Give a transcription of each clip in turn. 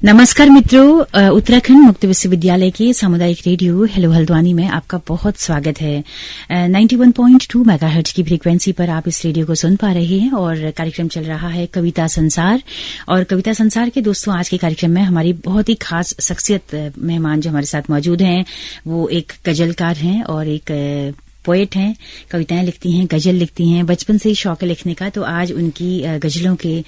नमस्कार मित्रों, उत्तराखंड मुक्त विश्वविद्यालय के सामुदायिक रेडियो हेलो हल्द्वानी में आपका बहुत स्वागत है। 91.2 मेगाहर्ट्ज की फ्रीक्वेंसी पर आप इस रेडियो को सुन पा रहे हैं और कार्यक्रम चल रहा है कविता संसार। और कविता संसार के दोस्तों, आज के कार्यक्रम में हमारी बहुत ही खास शख्सियत मेहमान जो हमारे साथ मौजूद हैं, वो एक गजलकार हैं और एक पोएट हैं। कविताएं लिखती हैं, गजल लिखती हैं, बचपन से ही शौक है लिखने का। तो आज उनकी गजलों के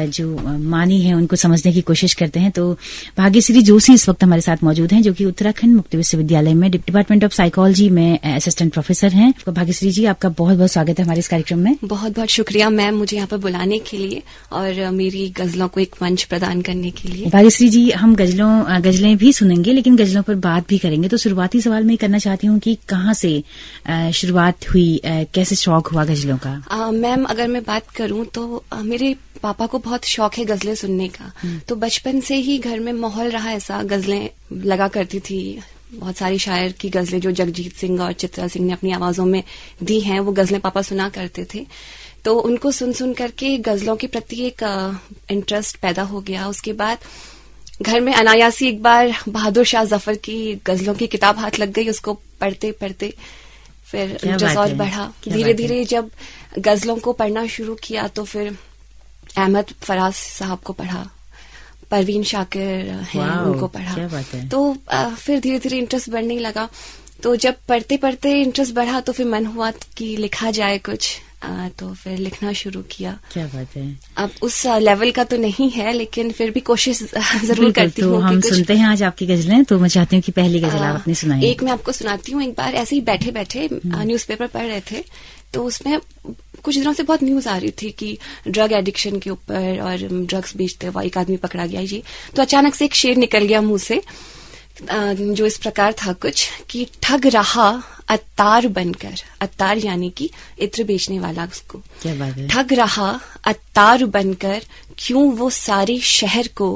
जो मानी है उनको समझने की कोशिश करते हैं। तो भाग्यश्री जोशी इस वक्त हमारे साथ मौजूद हैं, जो कि उत्तराखंड मुक्त विश्वविद्यालय में डिपार्टमेंट ऑफ साइकोलॉजी में असिस्टेंट प्रोफेसर हैं। तो भाग्यश्री जी, आपका बहुत बहुत स्वागत है हमारे इस कार्यक्रम में। बहुत बहुत शुक्रिया मैम, मुझे यहाँ पर बुलाने के लिए और मेरी गजलों को एक मंच प्रदान करने के लिए। भाग्यश्री जी, हम गजलें भी सुनेंगे, लेकिन गजलों पर बात भी करेंगे। तो शुरुआती सवाल मैं करना चाहती हूँ कि कहाँ से शुरुआत हुई, कैसे शौक हुआ गजलों का? मैम, अगर मैं बात करूं तो मेरे पापा को बहुत शौक है गजलें सुनने का। तो बचपन से ही घर में माहौल रहा ऐसा, गजलें लगा करती थी। बहुत सारी शायर की गजलें जो जगजीत सिंह और चित्रा सिंह ने अपनी आवाजों में दी हैं, वो गजलें पापा सुना करते थे। तो उनको सुन सुन करके गजलों के प्रति एक इंटरेस्ट पैदा हो गया। उसके बाद घर में अनायासी एक बार बहादुर शाह जफर की गजलों की किताब हाथ लग गई। उसको पढ़ते पढ़ते फिर इंटरेस्ट और बढ़ा। धीरे धीरे जब गजलों को पढ़ना शुरू किया तो फिर अहमद फराज साहब को पढ़ा, परवीन शाकिर हैं उनको पढ़ा। तो फिर धीरे धीरे इंटरेस्ट बढ़ने लगा। तो जब पढ़ते पढ़ते इंटरेस्ट बढ़ा तो फिर मन हुआ कि लिखा जाए कुछ। तो फिर लिखना शुरू किया। क्या बात है। अब उस लेवल का तो नहीं है, लेकिन फिर भी कोशिश जरूर करती हूँ। तो हम सुनते हैं आज आपकी गजलें। तो मैं चाहती हूँ कि पहली गजल आप अपनी सुनाइए। एक मैं आपको सुनाती हूँ। एक बार ऐसे ही बैठे बैठे न्यूज़पेपर पढ़ रहे थे, तो उसमें कुछ दिनों से बहुत न्यूज आ रही थी कि ड्रग एडिक्शन के ऊपर और ड्रग्स बेचते हुआ एक आदमी पकड़ा गया जी। तो अचानक से एक शेर निकल गया मुंह से, जो इस प्रकार था कुछ कि ठग रहा अत्तार बनकर। अत्तार यानी कि इत्र बेचने वाला उसको। क्या बात है। ठग रहा अत्तार बनकर क्यों वो सारे शहर को।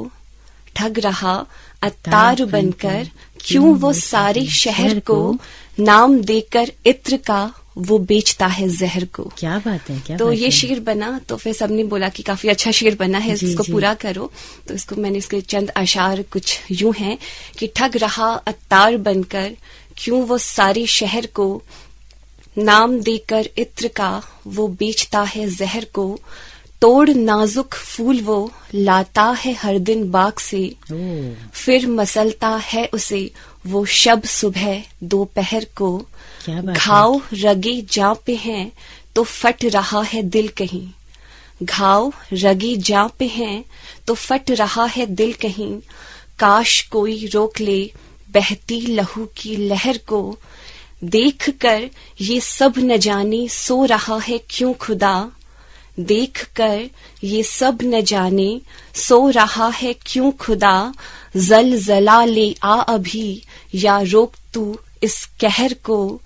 ठग रहा अत्तार बनकर क्यों वो सारे शहर को। नाम देकर इत्र का वो बेचता है जहर को। क्या बात है। क्या तो बात ये है। शेर बना। तो फिर सबने बोला कि काफी अच्छा शेर बना है, इसको पूरा करो। तो इसको मैंने, इसके चंद अशार कुछ यूं हैं कि ठग रहा अत्तार बनकर क्यों वो सारे शहर को। नाम देकर इत्र का वो बेचता है जहर को। तोड़ नाजुक फूल वो लाता है हर दिन बाग से। फिर मसलता है उसे वो शब सुबह दोपहर को। घाव रगे जां पे हैं तो फट रहा है दिल कहीं। घाव रगे जां पे हैं तो फट रहा है दिल कहीं। काश कोई रोक ले बहती लहू की लहर को। देख कर ये सब न जाने सो रहा है क्यों खुदा। देख कर ये सब न जाने सो रहा है क्यों खुदा। जलजला ले आ अभी या रोक तू इस कहर को।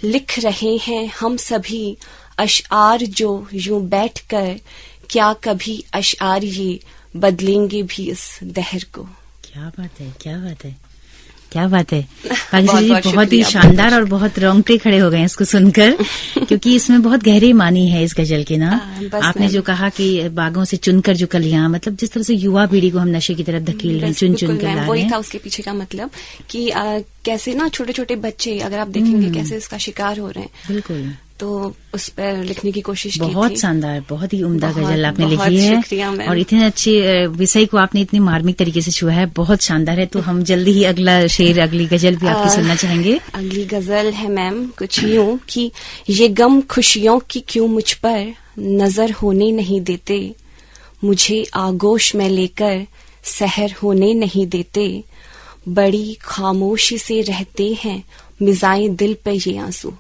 लिख रहे हैं हम सभी अशआर जो यूं बैठकर। क्या कभी अशआर ये बदलेंगे भी इस दहर को। क्या बात है। क्या बात है। क्या बात है। बहुत ही शानदार और बहुत रोंगटे खड़े हो गए इसको सुनकर, क्योंकि इसमें बहुत गहरी मानी है इस गजल के ना। आपने जो कहा कि बागों से चुनकर जो कलियां, मतलब जिस तरह से युवा पीढ़ी को हम नशे की तरफ धकेल रहे हैं, चुन चुन कर ला रहे हैं। वही था उसके पीछे का मतलब कि कैसे ना छोटे छोटे बच्चे, अगर आप देखेंगे कैसे इसका शिकार हो रहे हैं। बिल्कुल। तो उस पर लिखने की कोशिश की बहुत थी। शानदार, बहुत ही उम्दा गजल आपने लिखी है। शुक्रिया मैम। और इतने अच्छे विषय को आपने इतनी मार्मिक तरीके से छुआ है, बहुत शानदार है। तो हम जल्दी ही अगला शेर, अगली गजल भी आपकी सुनना चाहेंगे। अगली गजल है मैम कुछ यूं कि ये गम खुशियों की क्यों मुझ पर नजर होने नहीं देते। मुझे आगोश में लेकर सहर होने नहीं देते। बड़ी खामोशी से रहते हैं मिजाए दिल पे ये आंसू।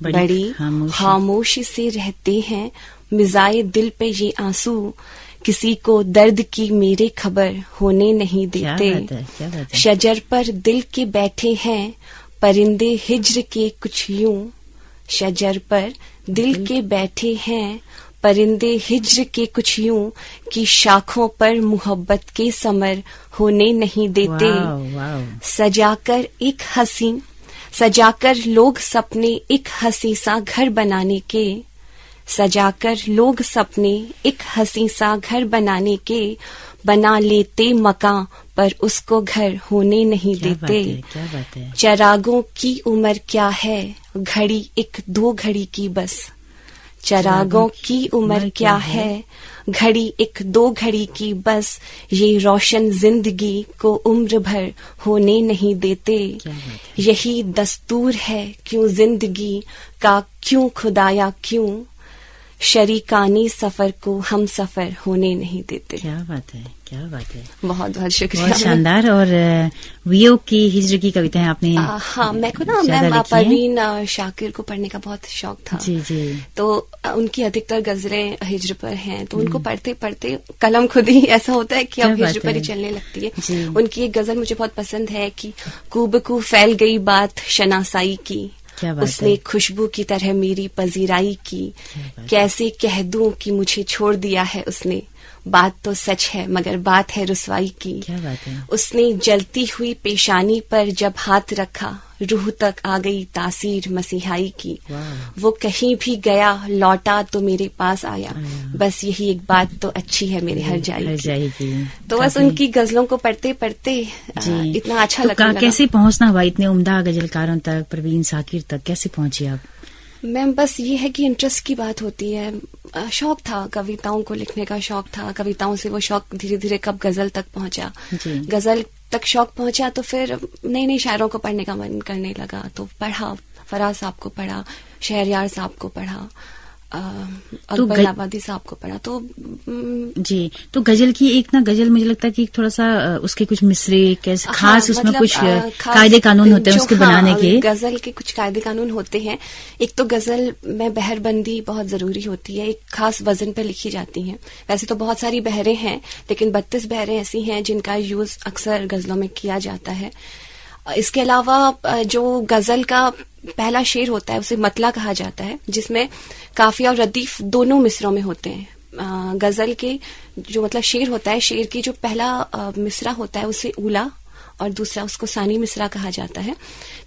बड़ी खामोशी से रहते हैं मिजाए दिल पे ये आंसू। किसी को दर्द की मेरे खबर होने नहीं देते। क्या बात है। शजर पर दिल के बैठे हैं परिंदे हिज्र के कुछ यूं। शजर पर दिल के बैठे हैं परिंदे हिज्र के कुछ यूं कि शाखों पर मोहब्बत के समर होने नहीं देते। सजाकर एक हसीन, सजाकर लोग सपने एक हसी सा घर बनाने के। सजाकर लोग सपने एक हसी सा घर बनाने के। बना लेते मकान पर उसको घर होने नहीं देते। क्या बात है। चरागों की उम्र क्या है, घड़ी एक दो घड़ी की बस। चरागों की उम्र क्या है, घड़ी एक दो घड़ी की बस। ये रोशन जिंदगी को उम्र भर होने नहीं देते। यही दस्तूर है क्यों जिंदगी का, क्यों खुदाया क्यों शरीकानी सफर को हम सफर होने नहीं देते। क्या बात है, क्या बात है। बहुत बहुत शुक्रिया। बहुत शानदार। और वियोग की हिजर की कविताएं आपने हाँ, मेरे को ना मैम परवीन शाकिर को पढ़ने का बहुत शौक था। जी जी। तो उनकी अधिकतर गजलें हिजर पर हैं, तो उनको पढ़ते पढ़ते कलम खुद ही ऐसा होता है कि अब हिजर पर ही चलने लगती है। उनकी एक गजल मुझे बहुत पसंद है कि कूबकू फैल गई बात शनासाई की, उसने खुशबू की तरह मेरी पजीराई की। कैसे कह दूं कि मुझे छोड़ दिया है उसने, बात तो सच है मगर बात है रुसवाई की। क्या बात है। उसने जलती हुई पेशानी पर जब हाथ रखा, रूह तक आ गई तासीर मसीहाई की। वो कहीं भी गया लौटा तो मेरे पास आया, बस यही एक बात तो अच्छी है मेरे हर जाएगी। तो बस उनकी गजलों को पढ़ते पढ़ते इतना अच्छा लगता है। कैसे पहुंचना हुआ इतने उम्दा गजलकारों तक, परवीन शाकिर तक कैसे पहुंची आप? मैम बस ये है कि इंटरेस्ट की बात होती है। शौक था, कविताओं को लिखने का शौक था। कविताओं से वो शौक धीरे धीरे कब गजल तक पहुंचा, गजल तक शौक पहुंचा तो फिर नए नए शायरों को पढ़ने का मन करने लगा। तो पढ़ा, फराज साहब को पढ़ा, शहरयार साहब को पढ़ा, अकबर इलाहाबादी साहब को पढ़ा। तो जी, तो गजल की एक ना गजल मुझे लगता है कि थोड़ा सा उसके कुछ मिसरे कैसे खास उसमें मतलब, कुछ कायदे कानून होते हैं उसके बनाने के। गजल के कुछ कायदे कानून होते हैं। एक तो गजल में बहरबंदी बहुत जरूरी होती है, एक खास वजन पर लिखी जाती है। वैसे तो बहुत सारी बहरें हैं, लेकिन 32 बहरें ऐसी हैं जिनका यूज अक्सर गजलों में किया जाता है। इसके अलावा जो गजल का पहला शेर होता है उसे मतला कहा जाता है, जिसमें काफिया और रदीफ दोनों मिसरों में होते हैं। गजल के जो मतलब शेर होता है, शेर की जो पहला मिसरा होता है उसे ऊला और दूसरा उसको सानी मिसरा कहा जाता है।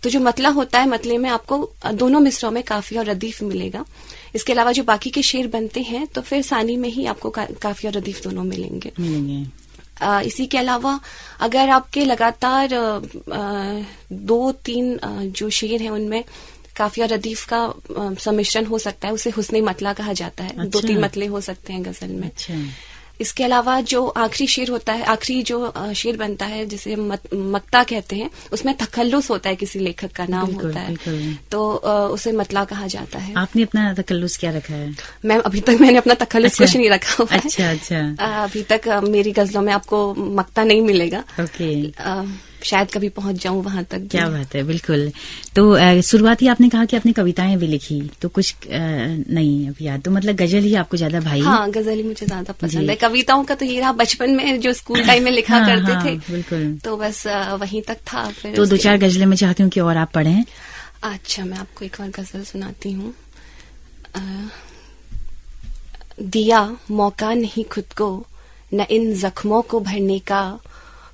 तो जो मतला होता है, मतले में आपको दोनों मिसरों में काफिया और रदीफ मिलेगा। इसके अलावा जो बाकी के शेर बनते हैं तो फिर सानी में ही आपको काफिया और रदीफ दोनों मिलेंगे। इसी के अलावा अगर आपके लगातार 2-3 जो शेर हैं उनमें काफिया रदीफ का सम्मिश्रण हो सकता है, उसे हुस्ने मतला कहा जाता है। अच्छा। 2-3 मतले हो सकते हैं गजल में। अच्छा। इसके अलावा जो आखिरी शेर होता है, आखिरी जो शेर बनता है जिसे मक्ता कहते हैं, उसमें तखल्लुस होता है, किसी लेखक का नाम होता है, तो उसे मतला कहा जाता है। आपने अपना तखल्लुस क्या रखा है? मैम अभी तक मैंने अपना तखल्लुस कुछ नहीं रखा हुआ है। अच्छा। अभी तक मेरी गजलों में आपको मक्ता नहीं मिलेगा। ओके। शायद कभी पहुंच जाऊं वहां तक। क्या बात है, बिल्कुल। तो शुरुआती आपने कहा कि आपने कविताएं भी लिखी, तो कुछ नहीं अभी याद, तो मतलब गजल ही आपको ज्यादा भाई? हाँ, गजल ही मुझे ज्यादा पसंद है। कविताओं का तो ये रहा, बचपन में जो स्कूल टाइम में लिखा करते थे, बिल्कुल, तो बस वहीं तक था। फिर तो 2-4 गजलें मैं चाहती हूँ कि और आप पढ़ें। अच्छा, मैं आपको एक और गजल सुनाती हूँ। दिया मौका नहीं खुद को न इन जख्मों को भरने का,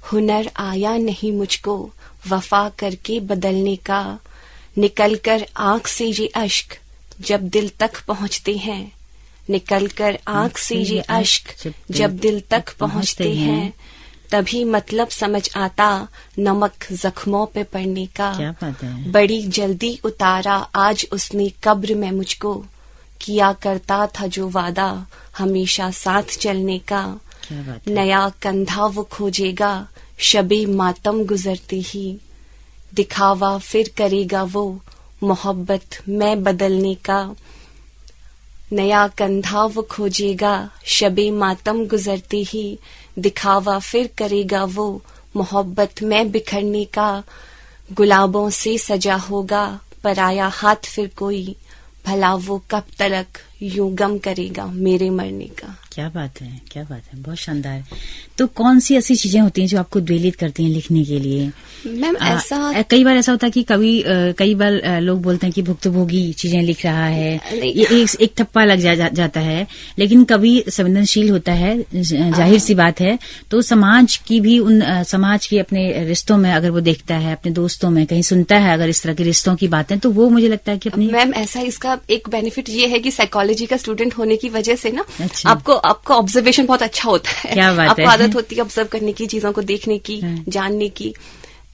हुनर आया नहीं मुझको वफा करके बदलने का। निकल कर आंख से ये अश्क जब दिल तक पहुंचते हैं, निकल कर आंख से ये अश्क जब दिल तक पहुंचते हैं, तभी मतलब समझ आता नमक जख्मों पे पड़ने का। क्या बात है। बड़ी जल्दी उतारा आज उसने कब्र में मुझको, किया करता था जो वादा हमेशा साथ चलने का। नया कंधा वो खोजेगा शबे मातम गुजरती ही, दिखावा फिर करेगा वो मोहब्बत में बदलने का। नया कंधा वो खोजेगा शबे मातम गुजरती ही, दिखावा फिर करेगा वो मोहब्बत में बिखरने का। गुलाबों से सजा होगा पराया हाथ फिर कोई, भला वो कब तलक यूं गम करेगा मेरे मरने का। क्या बात है, क्या बात है, बहुत शानदार। तो कौन सी ऐसी चीजें होती हैं जो आपको उद्वेलित करती हैं लिखने के लिए? मैम ऐसा कई बार ऐसा होता है कि कई बार लोग बोलते हैं कि भुक्तभोगी चीजें लिख रहा है, ये एक ठप्पा लग जाता है, लेकिन कभी संवेदनशील होता है, जाहिर सी बात है। तो समाज की भी समाज की अपने रिश्तों में अगर वो देखता है, अपने दोस्तों में कहीं सुनता है अगर इस तरह के रिश्तों की बातें, तो वो मुझे लगता है कि अपनी मैम ऐसा इसका एक बेनिफिट ये है कि साइकोलॉजी बायोलॉजी का स्टूडेंट होने की वजह से ना आपको ऑब्जर्वेशन बहुत अच्छा होता है। क्या बात आपको आदत होती है ऑब्जर्व करने की, चीजों को देखने की, जानने की।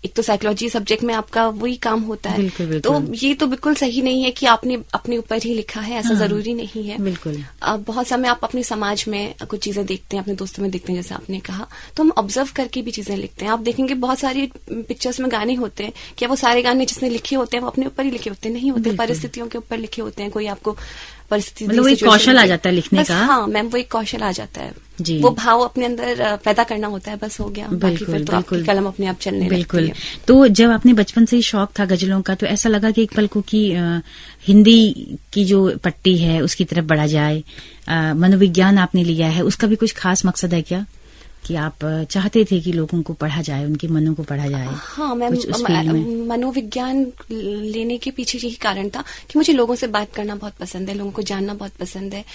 एक तो साइकोलॉजी सब्जेक्ट में आपका वही काम होता है। बिल्कुल, बिल्कुल। तो ये तो बिल्कुल सही नहीं है कि आपने अपने ऊपर ही लिखा है, ऐसा जरूरी नहीं है। बिल्कुल। बहुत समय आप अपने समाज में कुछ चीजें देखते हैं, अपने दोस्तों में देखते हैं, जैसे आपने कहा, तो हम ऑब्जर्व करके भी चीजें लिखते हैं। आप देखेंगे बहुत सारी पिक्चर्स में गाने होते हैं, क्या वो सारे गाने जिसने लिखे होते हैं वो अपने ऊपर ही लिखे होते हैं? नहीं होते, परिस्थितियों के ऊपर लिखे होते हैं। कोई आपको परिस्थिति, मतलब वो एक कौशल आ जाता है लिखने का। हाँ मैम, वो एक कौशल आ जाता है जी। वो भाव अपने अंदर पैदा करना होता है, बस हो गया। बाकी फिर तो आपकी कलम अपने आप चलने लगती है। तो जब आपने बचपन से ही शौक था गजलों का, तो ऐसा लगा कि एक पल को कि हिंदी की जो पट्टी है उसकी तरफ बढ़ा जाए। मनोविज्ञान आपने लिया है, उसका भी कुछ खास मकसद है क्या, कि आप चाहते थे कि लोगों को पढ़ा जाए, उनके मनों को पढ़ा जाए? हाँ मैम, मनोविज्ञान लेने के पीछे यही कारण था कि मुझे लोगों से बात करना बहुत पसंद है, लोगों को जानना बहुत पसंद है।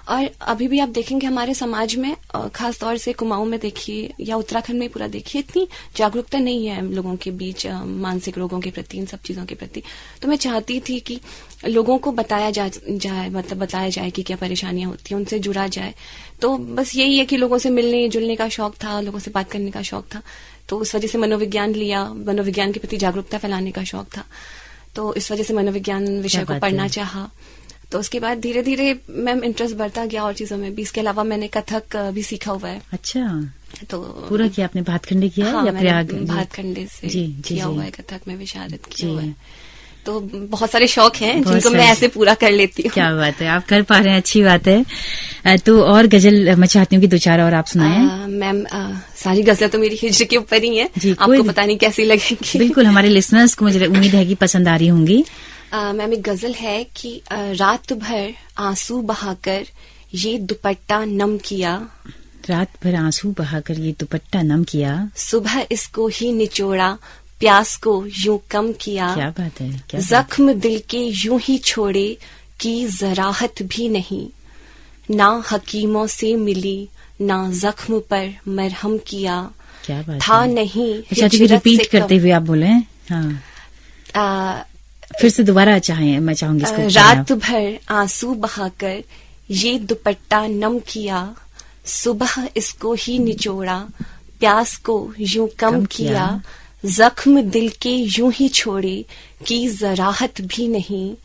और अभी भी आप देखेंगे हमारे समाज में, खास तौर से कुमाऊं में देखिए या उत्तराखंड में पूरा देखिए, इतनी जागरूकता नहीं है लोगों के बीच मानसिक रोगों के प्रति, इन सब चीजों के प्रति। तो मैं चाहती थी कि लोगों को बताया जाए, मतलब बताया जाए कि क्या परेशानियां होती हैं, उनसे जुड़ा जाए। तो बस यही है कि लोगों से मिलने जुलने का शौक था, लोगों से बात करने का शौक था। तो उस वजह से मनोविज्ञान लिया, मनोविज्ञान के प्रति जागरूकता फैलाने का शौक था, तो इस वजह से मनोविज्ञान विषय को पढ़ना चाहा। तो उसके बाद धीरे धीरे मैम इंटरेस्ट बढ़ता गया और चीजों में भी। इसके अलावा मैंने कथक भी सीखा हुआ है। अच्छा, तो पूरा किया आपने? भातखंडे किया? हाँ, या प्रयाग? भातखंडे से किया हुआ है, कथक में विशारद किया हुआ है। तो बहुत सारे शौक हैं जिनको मैं ऐसे पूरा कर लेती हूँ। क्या बात है, आप कर पा रहे हैं, अच्छी बात है। तो और गजल मैं चाहती हूँ कि 2-4 और आप सुनाएं। मैम सारी गजलें तो मेरी हिजर के ऊपर ही हैं, आपको पता नहीं कैसी लगेगी। बिल्कुल, हमारे लिसनर्स को मुझे उम्मीद है कि पसंद आ रही होंगी। मैम एक गजल है कि रात भर आंसू बहाकर ये दुपट्टा नम किया, रात भर आंसू बहाकर ये दुपट्टा नम किया, सुबह इसको ही निचोड़ा प्यास को यूं कम किया। क्या बात है, क्या जख्म दिल के यूं ही छोड़े की जराहत भी नहीं, ना हकीमों से मिली ना जख्म पर मरहम किया। क्या बात था है। नहीं अच्छा, रिपीट करते हुए आप बोले। हाँ, फिर से दोबारा चाहें, मैं चाहूंगी इसको। रात भर आंसू बहाकर ये दुपट्टा नम किया, सुबह इसको ही निचोड़ा प्यास को यूं कम किया, जख्म दिल के यूं ही छोड़े की जराहत भी नहीं,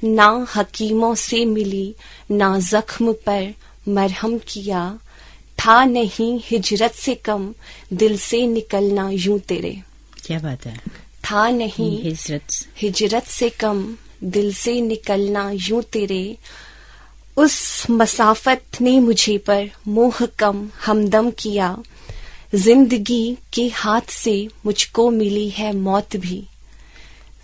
ना हकीमों से मिली ना जख्म पर मरहम किया। था नहीं हिजरत से कम दिल से निकलना यूं तेरे। क्या बात है। था नहीं हिजरत से कम दिल से निकलना यूं तेरे, उस मसाफत ने मुझे पर मोह कम हमदम किया, जिंदगी के हाथ से मुझको मिली है मौत भी,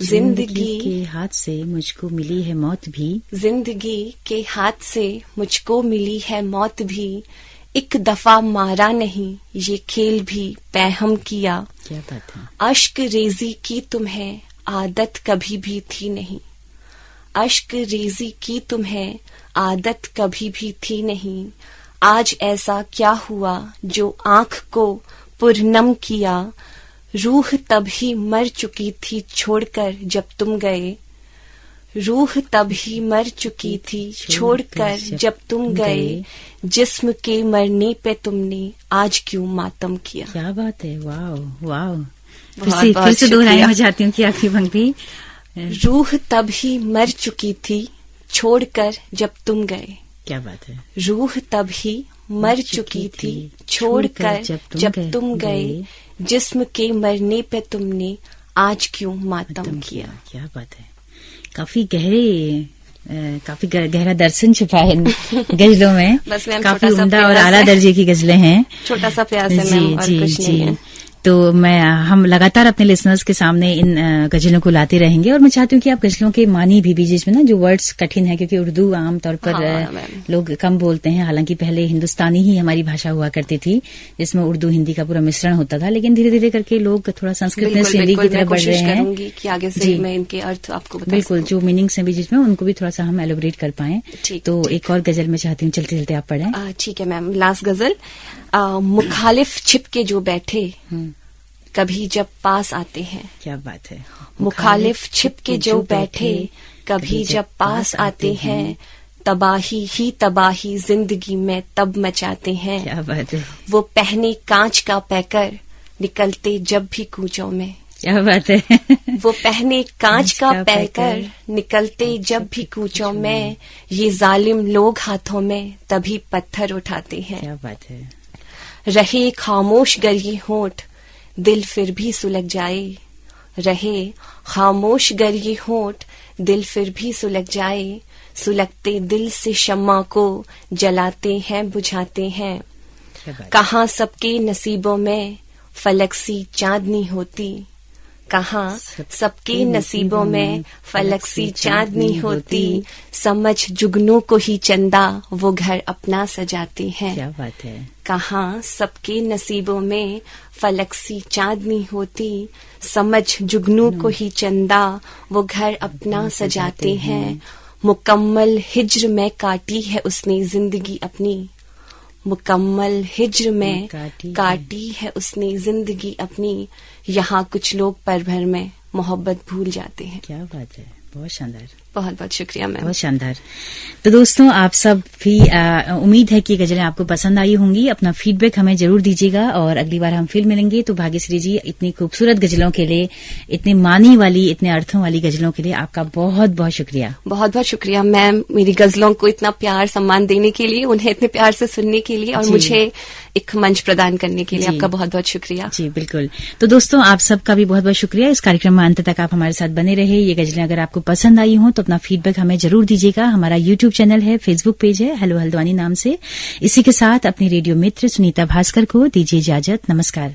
जिंदगी के हाथ से मुझको मिली है मौत भी, जिंदगी के हाथ से मुझको मिली है मौत भी, एक दफा मारा नहीं ये खेल भी पैहम किया। क्या बात है। अश्क रेजी की तुम्हें आदत कभी भी थी नहीं, अश्क रेजी की तुम्हें आदत कभी भी थी नहीं, आज ऐसा क्या हुआ जो आंख को पुरनम किया, रूह तभी मर चुकी थी छोड़कर जब तुम गए, रूह तभी मर चुकी थी छोड़कर जब तुम गए, जिस्म के मरने पे तुमने आज क्यों मातम किया। क्या बात है, वाह वाह। फिर से दोहराना चाहती हूँ कि आखिरी पंक्ति, रूह तभी मर चुकी थी छोड़कर जब तुम गए। क्या बात है। रूह तभी मर चुकी थी छोड़कर जब तुम गए, जिस्म के मरने पे तुमने आज क्यों मातम किया। क्या बात है। काफी गहरा दर्शन छुपा है गजलों में। बस मैम, काफी उम्दा और आला दर्जे की गजलें हैं। छोटा सा प्रयास है मैम, और कुछ नहीं है। तो हम लगातार अपने लिसनर्स के सामने इन गजलों को लाते रहेंगे, और मैं चाहती हूँ कि आप गजलों के मानी भी बीच में ना, जो वर्ड्स कठिन है, क्योंकि उर्दू आमतौर पर लोग कम बोलते हैं, हालांकि पहले हिंदुस्तानी ही हमारी भाषा हुआ करती थी जिसमें उर्दू हिंदी का पूरा मिश्रण होता था, लेकिन धीरे धीरे करके लोग थोड़ा संस्कृत में से हिंदी की तरफ बढ़ रहे हैं। कि आगे से मैं इनके अर्थ आपको बता बिल्कुल, जो मीनिंग्स हैं बीच में उनको भी थोड़ा सा हम एलोबरेट कर पाए। तो एक और गजल मैं चाहती हूँ, चलते चलते आप पढ़ें। ठीक है मैम, लास्ट गजल। मुखालिफ छिप के जो बैठे कभी जब पास आते हैं। क्या बात है। मुखालिफ छिप के जो बैठे कभी जब पास आते हैं, तबाही ही तबाही जिंदगी में तब मचाते हैं। क्या बात है। वो पहने कांच का पैकर निकलते जब भी कूचों में। क्या बात है। वो पहने कांच का पैकर निकलते जब भी कूचों में, ये जालिम लोग हाथों में तभी पत्थर उठाते हैं। क्या बात है। रहे खामोश गर ये होंठ दिल फिर भी सुलग जाए, रहे खामोश गर ये होंठ दिल फिर भी सुलग जाए, सुलगते दिल से शम्मा को जलाते हैं बुझाते हैं। कहाँ सबके नसीबों में फलक सी चांदनी होती, कहाँ सबके नसीबों में फलक सी चांदनी होती, समझ जुगनू को ही चंदा वो घर अपना सजाते हैं। क्या बात है। कहाँ सबके नसीबों में फलक सी चांदनी होती, समझ जुगनू को ही चंदा वो घर अपना सजाते हैं। मुकम्मल हिज्र में काटी है उसने जिंदगी अपनी, मुकम्मल हिज्र में काटी है उसने जिंदगी अपनी, यहाँ कुछ लोग पल भर में मोहब्बत भूल जाते हैं। क्या बात है। बहुत शानदार। बहुत बहुत शुक्रिया मैम। बहुत शानदार। तो दोस्तों आप सब भी उम्मीद है कि गजलें आपको पसंद आई होंगी। अपना फीडबैक हमें जरूर दीजिएगा और अगली बार हम फिर मिलेंगे। तो भाग्यश्री जी इतनी खूबसूरत गजलों के लिए, इतनी मानी वाली, इतने अर्थों वाली गजलों के लिए आपका बहुत बहुत शुक्रिया। बहुत बहुत शुक्रिया मैम, मेरी गजलों को इतना प्यार सम्मान देने के लिए, उन्हें इतने प्यार से सुनने के लिए और मुझे एक मंच प्रदान करने के लिए आपका बहुत बहुत शुक्रिया। जी बिल्कुल। तो दोस्तों आप सबका भी बहुत बहुत शुक्रिया। इस कार्यक्रम में अंत तक आप हमारे साथ बने रहे। ये गजलें अगर आपको पसंद आई हो तो अपना फीडबैक हमें जरूर दीजिएगा। हमारा यूट्यूब चैनल है, फेसबुक पेज है हेलो हल्द्वानी नाम से। इसी के साथ अपनी रेडियो मित्र सुनीता भास्कर को दीजिए इजाजत। नमस्कार।